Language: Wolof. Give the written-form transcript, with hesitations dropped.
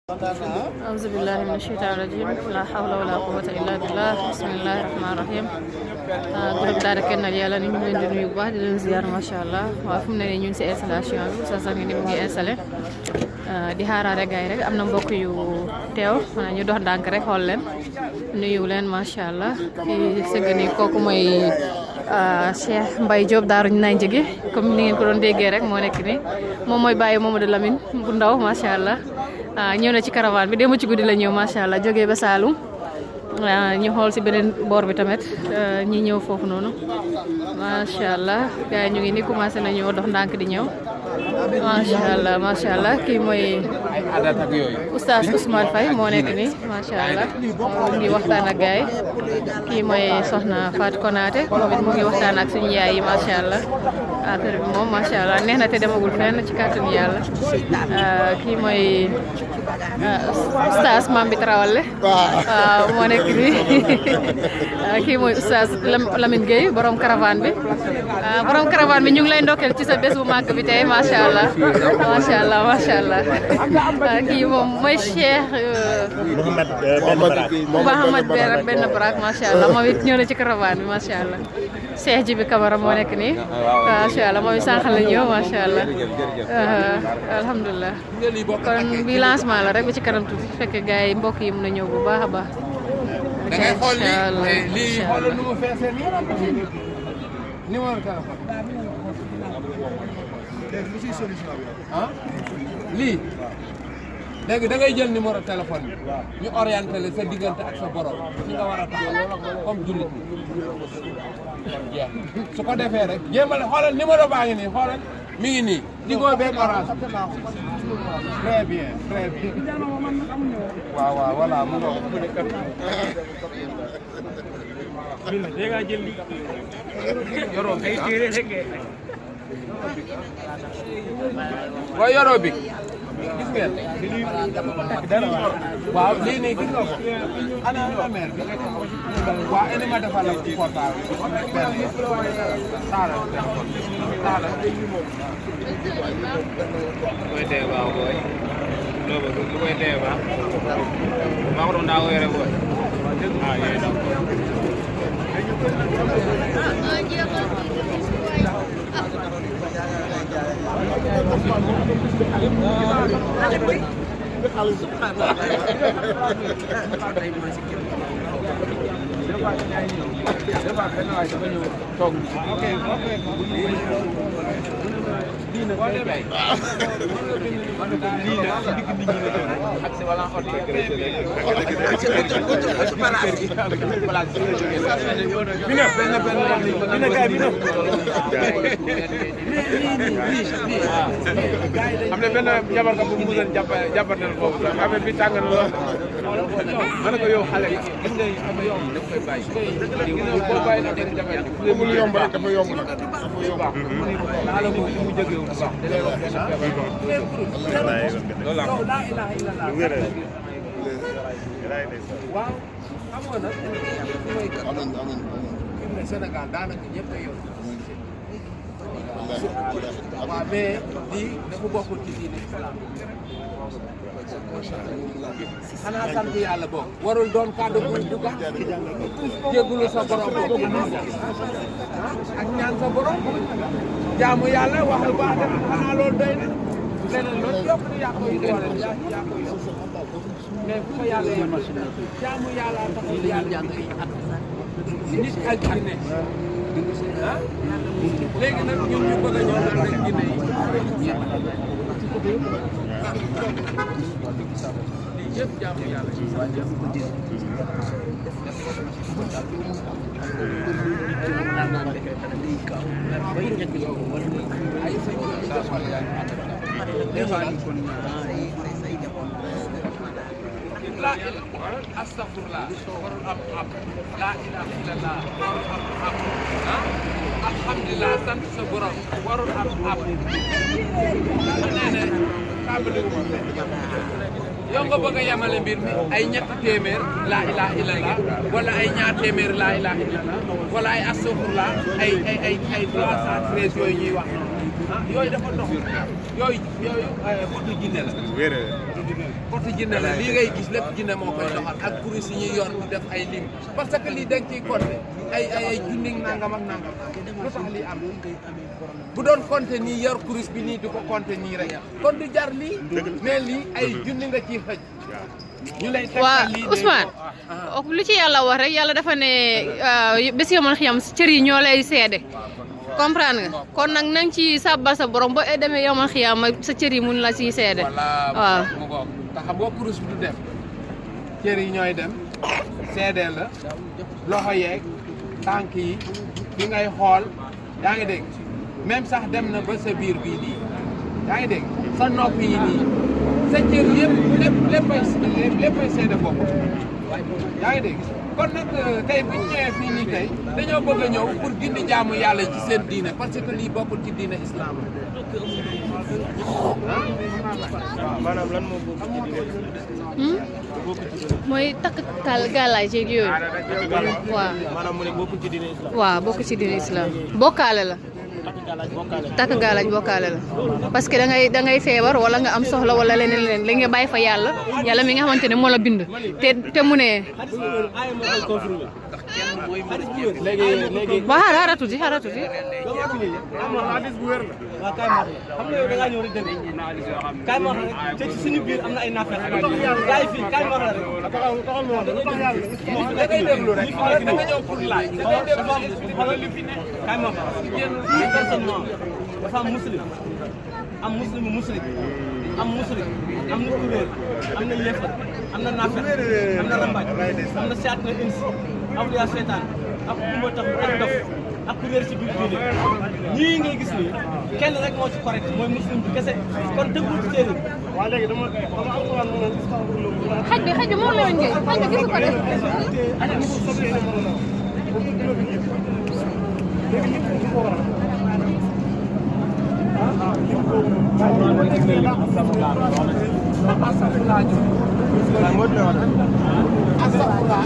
أعوذ بالله من الشيطان الرجيم لا حول ولا قوة إلا بالله بسم الله الرحمن الرحيم groupe Daara Kennal Yàlla ni ñu leen di nuyu bu baax di leen ziar macha allah waaw fu mu ne nii ñu ngi si installation bi sa ngi ni mu ngi installé di xaaraare gars yi rek am na mbokk yu teew xanaa ñu dox ndànk rek xool leen nuyu leen macha allah kii sëgg ni kooku mooy Cheikh Mbaye Diop Daaru Nay Njëgi comme ni ngeen ko doon déggee rek moo nekk ni moom mooy bàyyi Mamadou Lamine bu ndaw macha allah ñëw na ci caravane bi démb ci guddi la ñëw macha allah jógee ba Saalum ñu xool si beneen boor bi tamit ñi ñëw foofu noonu macha allah gars yi ñu ngi ni commencé nañoo dox ndànk di ñëw macha allah kii mooy oustaz Ousmane Faye moo nekk ni macha allah mu ngi waxtaan ak gars yi kii mooy soxna Fatou Konaté moom it mu ngi waxtaan ak suñu yaay yi macha allah affaire bi moom macha allah neex na te demagul fenn ci kàttanu yàlla kii mooy oustaz Mame bi Traoré waaw moo nekk ni kii mooy oustaz Lamine Gueye borom caravane bi ñu ngi lay ndokkeel ci sa bés bu màgg bi tey macha allah kii moom mooy Cheikh Mouhamed benn Barak macha allah moom it ñëw na ci caravane bi macha allah Cheikh Jibi Camara moo nekk nii macha allah moom it sànq la ñëw macha allah alhamdulilah kon bi lancement la rek bi ci kanam tuuti fekkee gars yi mbokk yi mën na ñëw bu baax a baax. da ngay xool lii xoolal nu mu feesee numéro téléphone lii léegi da ngay jël numéro téléphone bi ñu orienté la sa diggante ak sa borom fi nga war a taxaw comme jullit bi su ko defee rek jéemal xoolal numéro baa ngi nii xoolal mi ngi nii digoo beeg orange très bien waaw voilà mu ngo boo yoroo bi gis ngeen waaw lii nii gis nga ko ana amère bi waaw indi ma defal la ci portable koy dee waaw booy loolu lu koy dee waaw maa ko doon daa ko yore booy ah yooyu donc am na benn jabar ka bu mu musoon jàppantel foofu sax affaire bi tàng na lool ma ne ko yow xale yi gis nga am na yow da koy bàyyi boo bàyyi na den jafe mu yomb rek dafa yomb nag dafa yomb ala mo mu jógewu bu baax da lay wax benn loolu am waaw xam nga nag mooy Sénégal daanaka ñëpp a yor waaw mais lii dafa bokkul ci diine islam xanaa sant yàlla boobu warul doon kàddu bu duga jéggulu sa borom boobu ak ñaan sa borom jaamu yàlla wax lu baax def xanaa loolu doy na leneen loolu yokk di yàq yi doole yàq mais fu ko yàlla yem jaamu yàlla taxul yàlla nit ak jinne ah léegi nag ñun ñu bëgg a ñëw ànd ak jinne yi lii yëpp jaamu yàlla la astaghfirullah warul am la ilaha illallah warul am alhamdulillah sant sa borom warul am nee ne tàmbali wu ma yow nga bëgg a yemale mbir mi ay ñetti téeméer la ilaha illallah wala ay ñaar téeméer la ilaha illallah wala ay astaghfirullah ay 313 yooyu ñuy wax yooyu dafa dox yooyu fudd jinne la côté jinne la lii ngay gis lépp jinne moo koy doxal ak kurus yi ñuy yor di def ay lim parce que lii dañ ciy compter ay junni nangam ak nangam lu tax lii am bu doon compter nii yor kurus bi nii du ko compter nii rek kon du jar lii mais lii ay junni nga ciy xëj ñu lay waa Ousmane lu ci yàlla wax rek yàlla dafa ne bés yomal xiyam cër yi ñoo lay seede comprendre nga kon nag na nga ci sàbbal sa borom boo demee yomal xiyam sa cër yi mun la ciy seede waaw mu ngoog te xam nga kurus bi du dem cër yi ñooy dem seede la loxo yeeg tànk yi fi ngay xool yaa ngi dégg même sax dem na ba sa biir bii nii yaa ngi dégg sa nopp yi nii sa cër yëpp léppay seede bopp yaa ngi dégg kon nag tey bu ñu ñëwee fii nii tey dañoo bëgg a ñëw pour gindi jaamu yàlla ci seen diine parce que lii bokkul ci diine islam maanaam lan moo bokk ci diine mooy takk gàllaaj yeeg yooyu waaw maanaam mu ne bokk ci diine islam waaw bokk ci diine islam bokkaale la takk gaalaaj bokkaale la parce que da ngay feebar wala nga am soxla wala leneen li nga bàyyi fa yàlla mi nga xamante ne moo la bind te mu ne ba xaaral tuuti hadis bu wér la kaay ma xam nga yow da ngaa ñëw rek dëgg kaay ma te ci suñu biir am na ay naafeq kaay fii kaay ma rek taxal mo da ngay déglu rek da nga ñëw pour laaj da ngay déglu li fi ne kaay ma personnellement dafa am muslim am muslimu musrik am musrik am na kuréel am na yéefar am na naafeq am na rambaaj am na seet na ins awliya seytaan ak kumba tax ak dof ak kuréel ci biir diine ñii ngay gis nii kenn rek moo ci correct mooy muslim bi kese kon dëggul ci téere waaw léegi dama alquran mo xaj bi moom la woon ngay xaj bi gisu ko def Astagfirullah